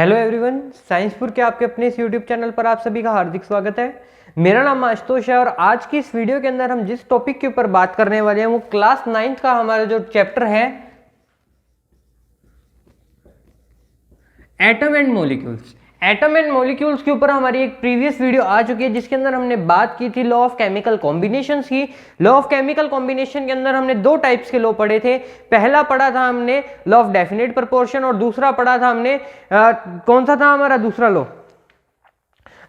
Hello everyone, साइंसपुर के आपके अपने इस यूट्यूब चैनल पर आप सभी का हार्दिक स्वागत है। मेरा नाम आशुतोष है और आज की इस वीडियो के अंदर हम जिस टॉपिक के ऊपर बात करने वाले हैं वो क्लास 9th का हमारा जो चैप्टर है atom and molecules. Atom and molecules के ऊपर हमारी एक प्रीवियस वीडियो आ चुकी है जिसके अंदर हमने बात की थी लॉ ऑफ केमिकल कॉम्बिनेशंस की। लॉ ऑफ केमिकल कॉम्बिनेशन के अंदर हमने दो टाइप्स के लॉ पढ़े थे। पहला पढ़ा था हमने लॉ ऑफ डेफिनेट प्रोपोर्शन और दूसरा पढ़ा था हमने कौन सा था हमारा दूसरा law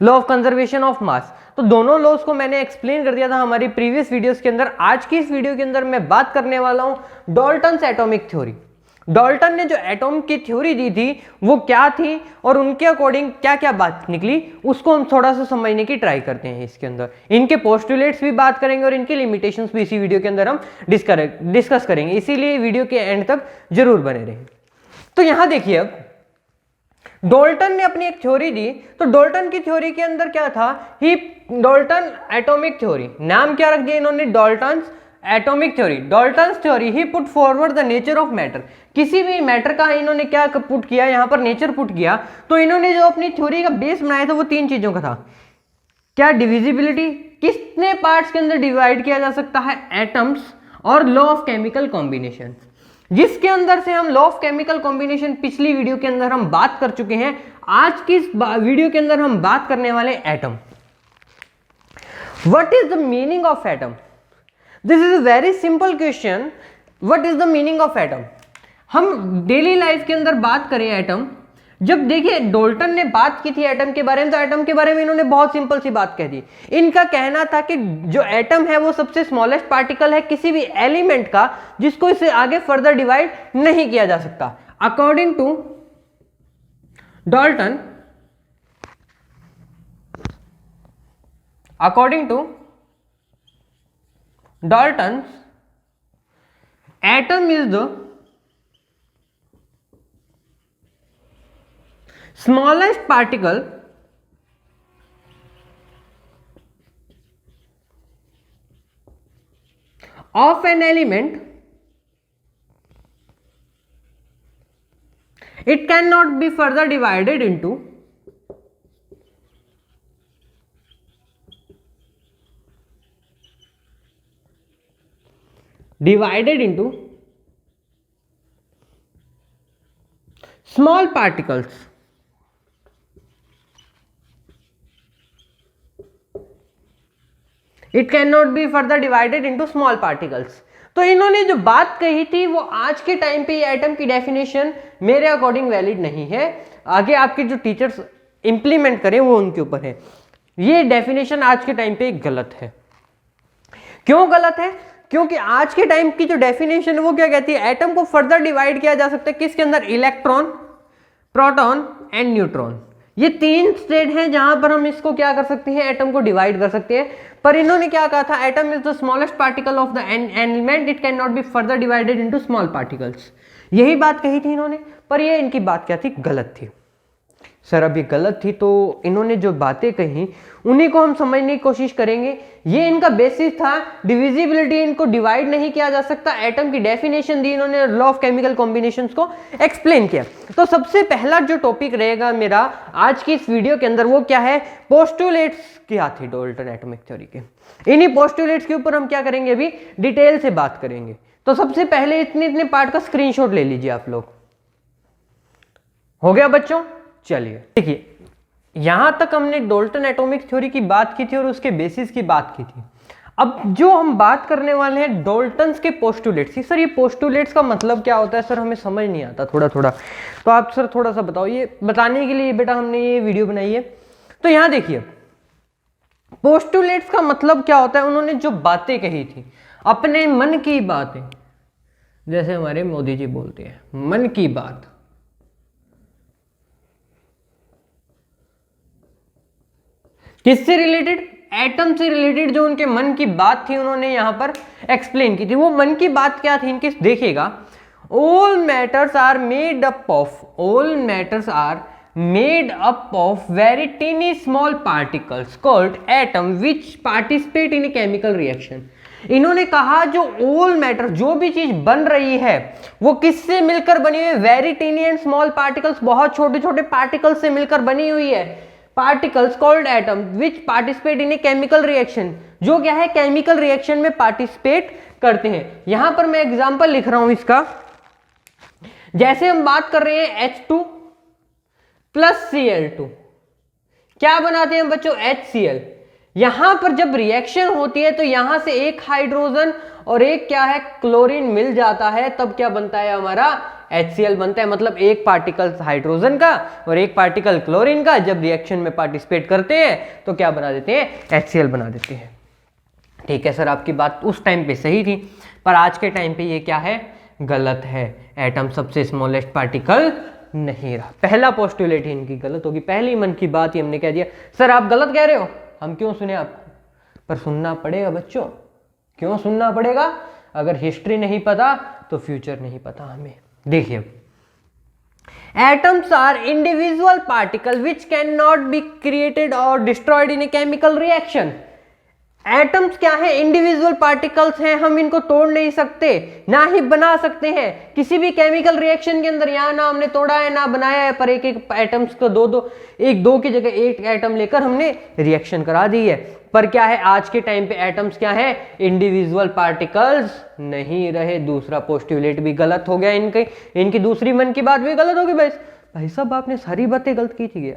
of conservation of mass. तो दोनों लॉज को मैंने एक्सप्लेन कर दिया था हमारी प्रीवियस वीडियोस के अंदर। आज की इस वीडियो के अंदर मैं बात करने वाला हूं डाल्टन्स एटॉमिक थ्योरी। डाल्टन ने जो एटॉम की थ्योरी दी थी वो क्या थी और उनके अकॉर्डिंग क्या क्या बात निकली उसको हम थोड़ा सा समझने की ट्राई करते हैं। इसके अंदर इनके पोस्टुलेट्स भी बात करेंगे और इनकी लिमिटेशंस भी इसी वीडियो के अंदर हम डिस्कस करेंगे, इसीलिए वीडियो के एंड तक जरूर बने रहें। तो यहां देखिए, अब डाल्टन ने अपनी एक थ्योरी दी। तो डाल्टन की थ्योरी के अंदर क्या था, ही डाल्टन एटॉमिक थ्योरी, नाम क्या रख दिया इन्होंने, Dalton's atomic theory. Dalton's theory he put forward the nature of matter. किसी भी मैटर का इन्होंने क्या पुट किया, यहां पर नेचर पुट किया। तो इन्होंने जो अपनी थ्योरी का बेस बनाया था वो तीन चीजों का था। क्या, डिविजिबिलिटी, कितने पार्ट्स के अंदर डिवाइड किया जा सकता है एटम्स, और लॉ ऑफ केमिकल कॉम्बिनेशन, जिसके अंदर से हम लॉ ऑफ केमिकल कॉम्बिनेशन पिछली वीडियो के अंदर हम बात कर चुके हैं। आज की इस वीडियो के अंदर हम बात करने वाले atom. What is the meaning of atom? This is a very simple question. What is the meaning of atom? हम डेली लाइफ के अंदर बात करें एटम, जब देखिए डाल्टन ने बात की थी एटम के बारे में, तो एटम के बारे में इन्होंने बहुत सिंपल सी बात कह दी। इनका कहना था कि जो एटम है वो सबसे स्मॉलेस्ट पार्टिकल है किसी भी एलिमेंट का जिसको इससे आगे फर्दर डिवाइड नहीं किया जा सकता। According to Dalton, atom is the smallest particle of an element. It cannot be further divided into small particles. It cannot be further divided into small particles. तो इन्होंने जो बात कही थी वो आज के टाइम पे एटम की डेफिनेशन मेरे अकॉर्डिंग वैलिड नहीं है। आगे आपके जो टीचर्स इंप्लीमेंट करें वो उनके ऊपर है। ये डेफिनेशन आज के टाइम पे गलत है। क्यों गलत है? क्योंकि आज के टाइम की जो डेफिनेशन है वो क्या कहती है, एटम को फर्दर डिवाइड किया जा सकता है किसके अंदर, इलेक्ट्रॉन, प्रोटॉन एंड न्यूट्रॉन। ये तीन स्टेट हैं जहां पर हम इसको क्या कर सकते हैं, एटम को डिवाइड कर सकते हैं। पर इन्होंने क्या कहा था, atom is the smallest particle of the element, it can not be further divided into small particles. यही बात कही थी इन्होंने, पर ये इनकी बात क्या थी, गलत थी। सर अब ये गलत थी तो इन्होंने जो बातें कही उन्हीं को हम समझने की कोशिश करेंगे। ये इनका बेसिस था, डिविजिबिलिटी, इनको डिवाइड नहीं किया जा सकता। एटम की डेफिनेशन दी इन्होंने, लॉ ऑफ केमिकल कॉम्बिनेशंस को एक्सप्लेन किया। तो सबसे पहला जो टॉपिक रहेगा मेरा आज की इस वीडियो के अंदर वो क्या है, पोस्टुलेट्स क्या थे डाल्टन एटॉमिक थ्योरी के। इन्हीं पोस्टुलेट्स के ऊपर हम क्या करेंगे, अभी डिटेल से बात करेंगे। तो सबसे पहले इतने पार्ट का स्क्रीनशॉट ले लीजिए आप लोग। हो गया बच्चों? चलिए देखिए, यहां तक हमने डाल्टन एटॉमिक थ्योरी की बात की थी और उसके बेसिस की बात की थी। अब जो हम बात करने वाले हैं डाल्टन्स के पोस्टुलेट्स की। सर ये पोस्टुलेट्स का मतलब क्या होता है? सर हमें समझ नहीं आता थोड़ा थोड़ा, तो आप सर थोड़ा सा बताओ। ये बताने के लिए बेटा हमने ये वीडियो बनाई है। तो यहां देखिए, पोस्टुलेट्स का मतलब क्या होता है, उन्होंने जो बातें कही थी, अपने मन की बातें, जैसे हमारे मोदी जी बोलते हैं मन की बात। किससे रिलेटेड? एटम से रिलेटेड जो उनके मन की बात थी उन्होंने यहां पर एक्सप्लेन की थी। वो मन की बात क्या थी इनकी, देखिएगा, all matters are made up of very tiny small particles called atom which participate in a chemical reaction. इन्होंने कहा जो ऑल मैटर, जो भी चीज बन रही है वो किससे मिलकर बनी हुई है, very tiny and small particles, बहुत छोटे छोटे पार्टिकल्स से मिलकर बनी हुई है। Particles called atom which participate in a chemical reaction, जो क्या है केमिकल रिएक्शन में पार्टिसिपेट करते हैं। यहां पर मैं एग्जांपल लिख रहा हूं इसका, जैसे हम बात कर रहे हैं H2 प्लस Cl2, क्या बनाते हैं बच्चों, HCl। यहां पर जब रिएक्शन होती है तो यहां से एक हाइड्रोजन और एक क्या है क्लोरीन मिल जाता है, तब क्या बनता है हमारा HCl बनता है। मतलब एक पार्टिकल हाइड्रोजन का और एक पार्टिकल क्लोरीन का जब रिएक्शन में पार्टिसिपेट करते हैं तो क्या बना देते हैं, HCl बना देते हैं। ठीक है सर, आपकी बात उस टाइम पे सही थी, पर आज के टाइम पे ये क्या है, गलत है। एटम सबसे स्मॉलेस्ट पार्टिकल नहीं रहा। पहला पोस्टुलेट ही इनकी गलत होगी, पहली मन की बात ही हमने कह दिया। सर आप गलत कह रहे हो, हम क्यों सुने आपको, पर सुनना पड़ेगा बच्चों। क्यों सुनना पड़ेगा, अगर हिस्ट्री नहीं पता तो फ्यूचर नहीं पता हमें। देखिए, atoms are individual particle which can not be created और destroyed in a chemical reaction. Atoms क्या है, इंडिविजुअल पार्टिकल्स हैं, हम इनको तोड़ नहीं सकते, ना ही बना सकते हैं किसी भी केमिकल रिएक्शन के अंदर। यहां ना हमने तोड़ा है ना बनाया है, पर एक एक एटम्स को दो की जगह एक एटम लेकर हमने रिएक्शन करा दी है। पर क्या है, आज के टाइम पे एटम्स क्या है, इंडिविजुअल पार्टिकल्स नहीं रहे। दूसरा पोस्टुलेट भी गलत हो गया, इनकी दूसरी मन की बात भी गलत होगी। भाई साहब आपने सारी बातें गलत की थी,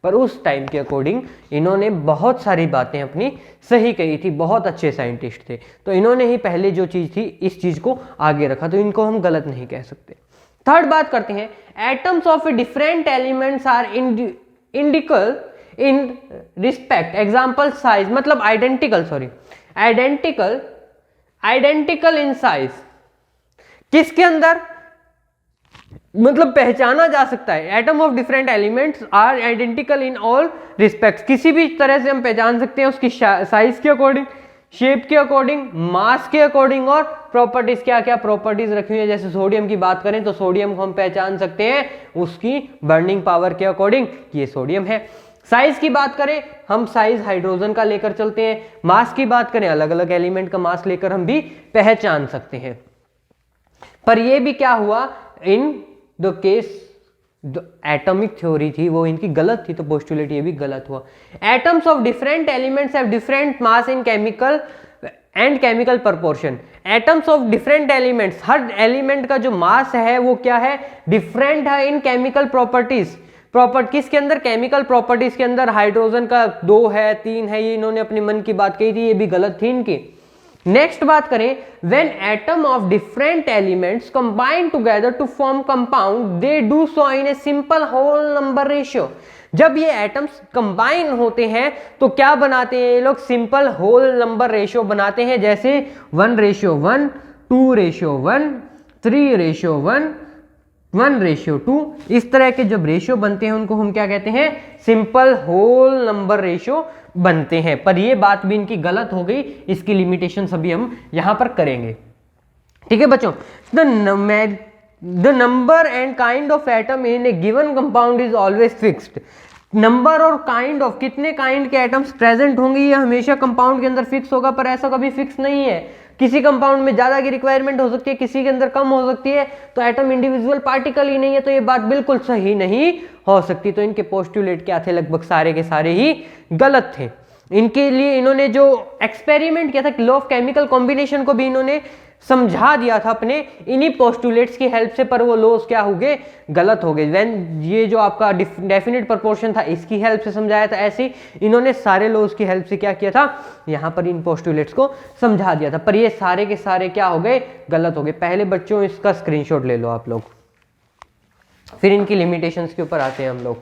पर उस टाइम के अकॉर्डिंग इन्होंने बहुत सारी बातें अपनी सही कही थी, बहुत अच्छे साइंटिस्ट थे, तो इन्होंने ही पहले जो चीज़ थी इस चीज़ को आगे रखा, तो इनको हम गलत नहीं कह सकते। थर्ड बात करते हैं, atoms of different elements are identical in respect, example size, मतलब आइडेंटिकल इन साइज। किसके अंदर, मतलब पहचाना जा सकता है। Atom of different elements are identical in all respects, किसी भी तरह से हम पहचान सकते हैं उसकी साइज के अकॉर्डिंग, शेप के अकॉर्डिंग, मास के अकॉर्डिंग, और प्रॉपर्टीज, क्या क्या प्रॉपर्टीज रखी हुई है। जैसे सोडियम की बात करें तो सोडियम को हम पहचान सकते हैं उसकी बर्निंग पावर के अकॉर्डिंग, ये सोडियम है। साइज की बात करें, हम साइज हाइड्रोजन का लेकर चलते हैं। मास की बात करें, अलग अलग एलिमेंट का मास लेकर हम भी पहचान सकते हैं। पर यह भी क्या हुआ, in the case atomic theory थी वो इनकी गलत थी, तो पोस्टुलेट ये भी गलत हुआ। Atoms of different elements have different mass in chemical and chemical proportion. Atoms of different elements, her element का जो मास है वो क्या है, डिफरेंट है इन केमिकल प्रॉपर्टीज। किसके अंदर, केमिकल प्रॉपर्टीज के अंदर। हाइड्रोजन का 2 है 3 है, ये इन्होंने अपनी मन की बात कही थी, ये भी गलत थी इनकी। नेक्स्ट बात करें, when atom of different elements combine together to form compound they do so in a simple whole number ratio. जब ये एटम्स कंबाइन होते हैं तो क्या बनाते हैं ये लोग, सिंपल होल नंबर रेशियो बनाते हैं। जैसे 1:1, 2:1, 3:1, 1:2, इस तरह के जब रेशियो बनते हैं उनको हम क्या कहते हैं, सिंपल होल नंबर रेशियो बनते हैं। पर ये बात भी इनकी गलत हो गई, इसकी लिमिटेशन अभी हम यहां पर करेंगे। ठीक है बच्चों, the number and kind of atom in A given compound is always fixed. Number और काइंड ऑफ, कितने काइंड के एटम्स प्रेजेंट होंगे ये हमेशा कंपाउंड के अंदर फिक्स होगा, पर ऐसा कभी फिक्स नहीं है। किसी कंपाउंड में ज्यादा की रिक्वायरमेंट हो सकती है, किसी के अंदर कम हो सकती है, तो एटम इंडिविजुअल पार्टिकल ही नहीं है, तो ये बात बिल्कुल सही नहीं हो सकती। तो इनके पोस्टुलेट क्या थे, लगभग सारे के सारे ही गलत थे। इनके लिए इन्होंने जो एक्सपेरिमेंट किया था, लॉ ऑफ केमिकल कॉम्बिनेशन को भी इन्होंने समझा दिया था अपने इन्हीं पोस्टुलेट्स की हेल्प से, पर वो लॉज क्या हो गए, गलत हो गए। व्हेन ये जो आपका डेफिनेट प्रोपोर्शन था इसकी हेल्प से समझाया था, ऐसे इन्होंने सारे लॉज की हेल्प से क्या किया था, यहां पर इन पोस्टुलेट्स को समझा दिया था, पर ये सारे के सारे क्या हो गए, गलत हो गए। पहले बच्चों इसका स्क्रीनशॉट ले लो आप लोग, फिर इनकी लिमिटेशंस के ऊपर आते हैं हम लोग।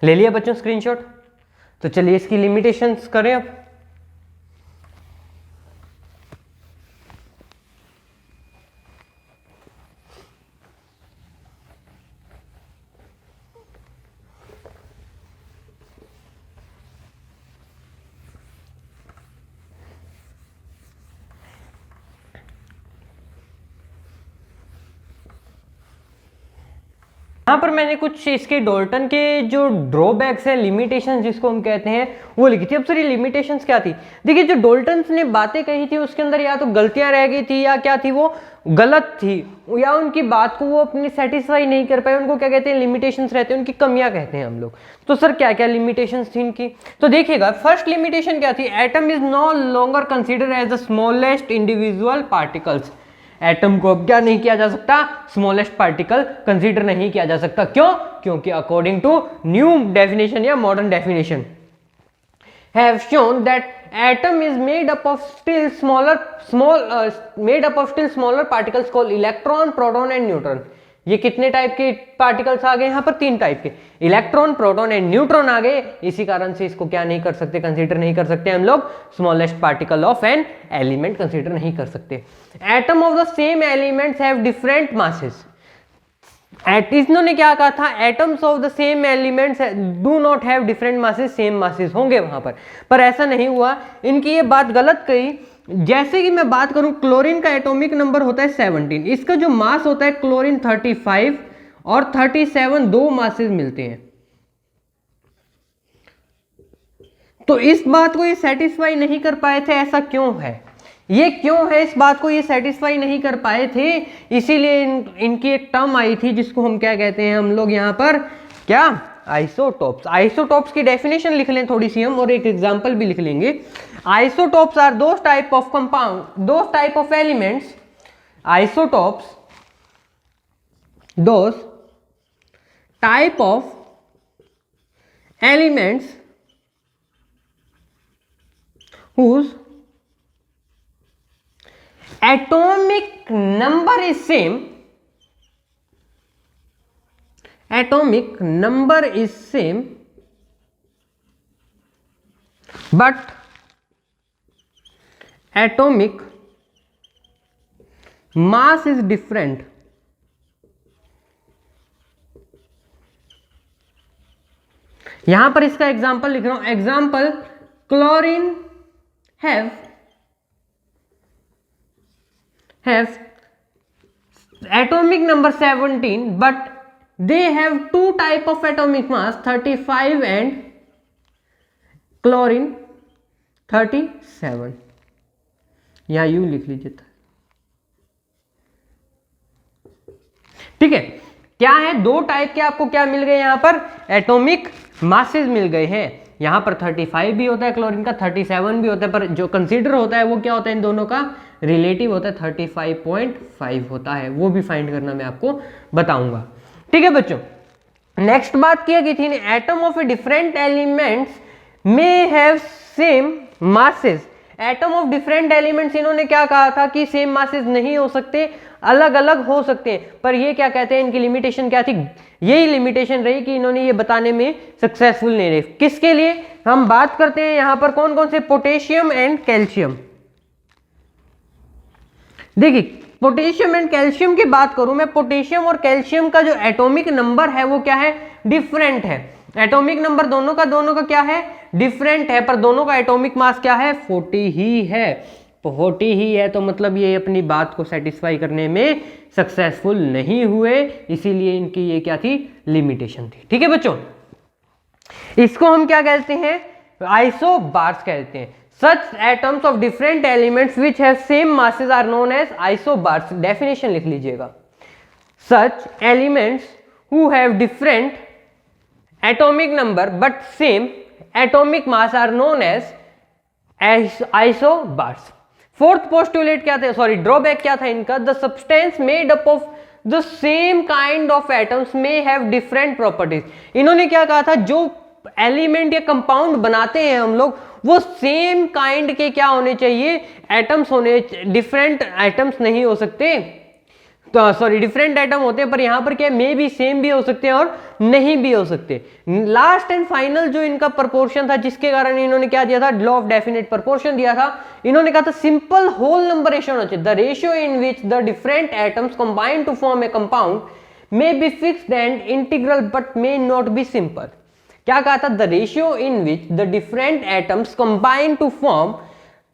ले लिया बच्चों स्क्रीनशॉट, तो चलिए इसकी लिमिटेशंस करें अब। यहाँ पर मैंने कुछ इसके डाल्टन के जो ड्रॉबैक्स है, लिमिटेशंस जिसको हम कहते हैं, वो लिखी थी। अब सर ये लिमिटेशंस क्या थी? देखिए जो डाल्टन ने बातें कही थी उसके अंदर या तो गलतियां रह गई थी या क्या थी, वो गलत थी, या उनकी बात को वो अपनी सेटिस्फाई नहीं कर पाए, उनको क्या कहते हैं, लिमिटेशंस रहते हैं, उनकी कमियां कहते हैं हम लोग। तो सर क्या क्या लिमिटेशंस थी इनकी? तो देखिएगा, फर्स्ट लिमिटेशन क्या थी? Atom is no longer considered as the smallest individual particles. Atom को अब क्या नहीं किया जा सकता? स्मॉलेस्ट पार्टिकल कंसीडर नहीं किया जा सकता। क्यों? क्योंकि अकॉर्डिंग टू न्यू डेफिनेशन या modern definition have shown that atom is made up of still smaller particles called electron, proton and neutron. ये कितने टाइप के पार्टिकल्स आ गए यहाँ पर? 3 टाइप के, इलेक्ट्रॉन, प्रोटॉन एंड न्यूट्रॉन आ गए। इसी कारण से इसको क्या नहीं कर सकते, कंसीडर नहीं कर सकते हम लोग, smallest particle of an element consider नहीं कर सकते। Atom of the same elements have different masses. इन्होंने क्या कहा था? Atoms of the same elements do not have different masses, same masses होंगे वहां पर ऐसा नहीं हुआ। इनकी ये बात गलत कही। जैसे कि मैं बात करूं, क्लोरीन का एटॉमिक नंबर होता है 17, इसका जो मास होता है क्लोरीन 35 और 37, 2 मासेस मिलते हैं। तो इस बात को ये सेटिस्फाई नहीं कर पाए थे, ऐसा क्यों है? ये क्यों है इस बात को ये सेटिस्फाई नहीं कर पाए थे? इसीलिए इनकी एक टर्म आई थी जिसको हम क्या कहते हैं हम लोग यहाँ पर, क्या? आइसोटोप्स। आइसोटोप्स की डेफिनेशन लिख लें थोड़ी सी हम, और एक एग्जांपल भी लिख लेंगे। Isotopes are those type of compound, those type of elements, isotopes, those type of elements whose atomic number is same, atomic number is same, but atomic mass is different. यहां पर इसका एग्जाम्पल लिख रहा हूं। Example, chlorine have atomic number 17, but they have 2 type of atomic mass, 35 and chlorine 37। या you लिख लीजिए, ठीक है। क्या है? 2 टाइप के आपको क्या मिल गए यहाँ पर? एटॉमिक मासेस मिल गए हैं। यहाँ पर 35 भी होता है क्लोरीन का, 37 भी होता है, पर जो कंसीडर होता है वो क्या होता है? इन दोनों का रिलेटिव होता है, 35.5 होता है। वो भी फाइंड करना मैं आपको बताऊंगा, ठीक है बच्चों। नेक्स्ट बात किया गई थी, atom of a different elements may have same masses. Atom of different elements, इन्होंने क्या कहा था कि सेम मासेस नहीं हो सकते, अलग अलग हो सकते हैं। पर ये क्या कहते हैं, इनकी लिमिटेशन क्या थी? यही लिमिटेशन रही कि इन्होंने ये बताने में सक्सेसफुल नहीं रहे। किसके लिए हम बात करते हैं यहां पर? कौन कौन से? Potassium and calcium. देखिए, पोटेशियम एंड कैल्शियम की बात करूं मैं, पोटेशियम और कैल्शियम का जो एटॉमिक नंबर है वो क्या है? डिफरेंट है। एटॉमिक नंबर दोनों का क्या है? डिफरेंट है, पर दोनों का एटॉमिक मास क्या है? 40 ही है। 40 ही है, तो मतलब ये अपनी बात को सेटिस्फाई करने में सक्सेसफुल नहीं हुए, इसीलिए इनकी ये क्या थी? लिमिटेशन थी, ठीक है बच्चों। इसको हम क्या कहते हैं? आइसोबार्स कहते हैं। Such atoms of different elements which have same masses are known as isobars. Definition लिख लीजिएगा, such elements who have different atomic number but same atomic mass are known as isobars. Fourth postulate क्या था, sorry drawback क्या था इनका? The substance made up of the same kind of atoms may have different properties. इन्होंने क्या कहा था? जो एलिमेंट या कंपाउंड बनाते हैं हम लोग, वो सेम काइंड के क्या होने चाहिए? एटम्स होने, डिफरेंट एटम्स नहीं हो सकते। तो सॉरी, डिफरेंट एटम होते हैं, पर यहां पर क्या मे भी सेम भी हो सकते हैं और नहीं भी हो सकते। लास्ट एंड फाइनल जो इनका प्रोपोर्शन था, जिसके कारण इन्होंने क्या दिया था? लॉ ऑफ डेफिनेट प्रोपोर्शन दिया था। इन्होंने कहा था सिंपल होल नंबर रेशियो होना चाहिए। The ratio in which the different atoms combine to form a compound may be fixed and integral but may not be simple. क्या कहा था? The ratio in which the different atoms combine to form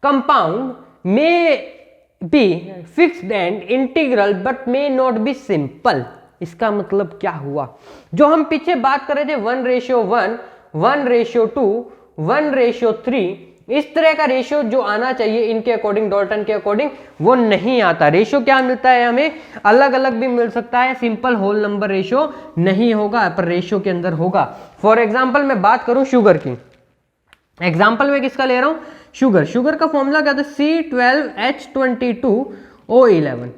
compound may be fixed and integral but may not be simple। इसका मतलब क्या हुआ? जो हम पीछे बात कर रहे थे 1:1, 1:2, 1:3, इस तरह का रेशियो जो आना चाहिए इनके अकॉर्डिंग, डाल्टन के अकॉर्डिंग, वो नहीं आता। रेशियो क्या मिलता है हमें? अलग अलग भी मिल सकता है, सिंपल होल नंबर रेशियो नहीं होगा, पर रेशियो के अंदर होगा। फॉर एग्जाम्पल मैं बात करूं शुगर की, एग्जाम्पल में किसका ले रहा हूं? शुगर का फॉर्मूला क्या था? C12H22O11,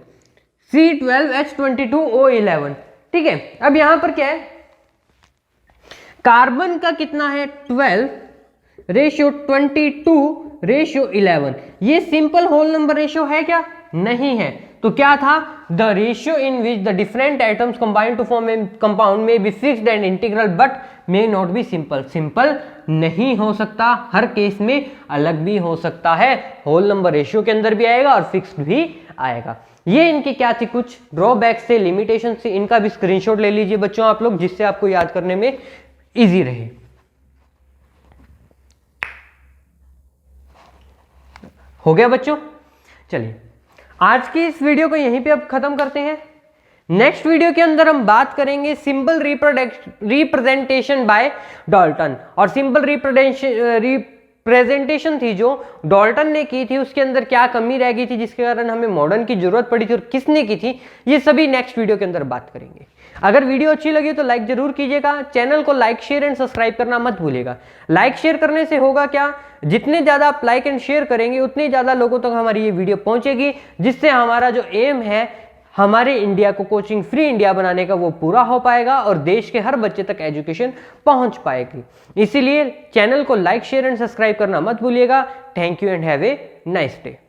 C12H22O11। ठीक है, अब यहां पर क्या है, कार्बन का कितना है? 12:22:11। ये सिंपल होल नंबर रेशियो है क्या? नहीं है। तो क्या था? The ratio in which the different atoms combine to form a compound में be fixed and integral but may not be simple. Simple नहीं हो सकता, हर केस में अलग भी हो सकता है, होल नंबर रेशियो के अंदर भी आएगा और फिक्स्ड भी आएगा। ये इनकी क्या थी? कुछ ड्रॉबैक्स से, लिमिटेशन से। इनका भी स्क्रीनशॉट ले लीजिए बच्चों आप लोग, जिससे आपको याद करने में इजी रहे। हो गया बच्चों? चलिए आज की इस वीडियो को यहीं पे अब खत्म करते हैं। नेक्स्ट वीडियो के अंदर हम बात करेंगे सिंपल रिप्रेजेंटेशन बाय डाल्टन। और सिंपल रिप्रेजेंटेशन थी जो डाल्टन ने की थी, उसके अंदर क्या कमी रह गई थी जिसके कारण हमें मॉडर्न की जरूरत पड़ी थी और किसने की थी, ये सभी नेक्स्ट वीडियो के अंदर बात करेंगे। अगर वीडियो अच्छी लगी तो लाइक जरूर कीजिएगा, चैनल को लाइक शेयर एंड सब्सक्राइब करना मत भूलिएगा। लाइक शेयर करने से होगा क्या? जितने ज्यादा आप लाइक एंड शेयर करेंगे उतने ज्यादा लोगों तक हमारी ये वीडियो पहुंचेगी, जिससे हमारा जो एम है हमारे इंडिया को कोचिंग फ्री इंडिया बनाने का वो पूरा हो पाएगा और देश के हर बच्चे तक एजुकेशन पहुंच पाएगी। इसीलिए चैनल को लाइक शेयर एंड सब्सक्राइब करना मत भूलिएगा। Thank you and have a nice day.